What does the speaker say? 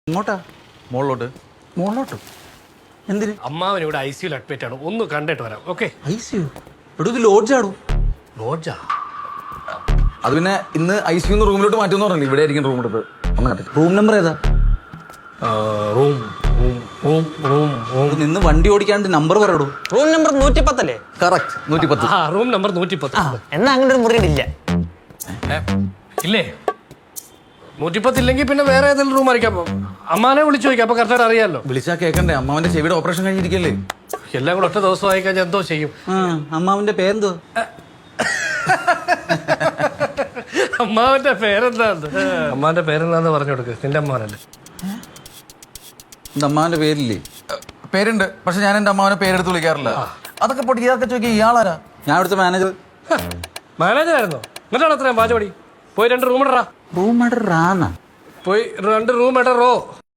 ഇങ്ങോട്ടാ? മുകളിലോട്ട്. മുകളിലോട്ട് എന്തിന്? അമ്മാവൻ ഇവിടെ ICU അഡ്മിറ്റ് ആണ്, ഒന്ന് കണ്ടിട്ട് വരാം. ഓക്കെ? ICU? ഇവിടെ ഇത് ലോഡ്ജാടൂ. ലോഡ്ജാ? അത് പിന്നെ ഇന്ന് ICU റൂമിലോട്ട് മാറ്റുമെന്ന് പറഞ്ഞില്ല, ഇവിടെ ആയിരിക്കും റൂം എടുത്ത്. റൂം നമ്പർ ഏതാ? റൂം നിന്ന് വണ്ടി ഓടിക്കാണ്ട് നമ്പർ പറയടൂ. റൂം നമ്പർ 110 അല്ലേ? കറക്റ്റ് 110. Room number 110. എന്നാ അങ്ങനെ ഒരു മുറി ഇല്ല. ഇല്ലേ? 110 ഇല്ലെങ്കിൽ പിന്നെ വേറെ ഏതെങ്കിലും റൂം ആയിരിക്കാം. അമ്മാനെ വിളിച്ചു ചോദിക്കാം, അപ്പൊ കറക്റ്റ് അറിയാമല്ലോ. വിളിച്ചാ കേക്കണ്ടേ? അമ്മാവന്റെ ചെവിയുടെ ഓപ്പറേഷൻ കഴിഞ്ഞിരിക്കല്ലേ? എല്ലാം കൂടെ ഒറ്റ ദിവസം ആയി കഴിഞ്ഞാൽ എന്തോ ചെയ്യും. അമ്മാവന്റെ പേരെന്തോ? അമ്മാവന്റെ പേരെന്താ? അമ്മാവന്റെ പേരെന്താന്ന് പറഞ്ഞു കൊടുക്ക്. നിന്റെ അമ്മാവനല്ലേ? എന്റെ അമ്മാവന്റെ പേരില്ലേ? പേരുണ്ട്, പക്ഷെ ഞാൻ എന്റെ അമ്മാവനെ പേരെടുത്ത് വിളിക്കാറില്ല. അതൊക്കെ പൊട്ടി ഇയാൾക്ക് ചോദിക്കുക, ഇയാളാരാ? ഞാൻ ഇവിടുത്തെ മാനേജർ. മാനേജർ ആയിരുന്നോ? എന്നിട്ടാണ് അത്രയും പാചപടി. പോയി 2 റൂം ഇടറാ. റൂം ആണ? പോയി 2 റൂം ഇടറോ.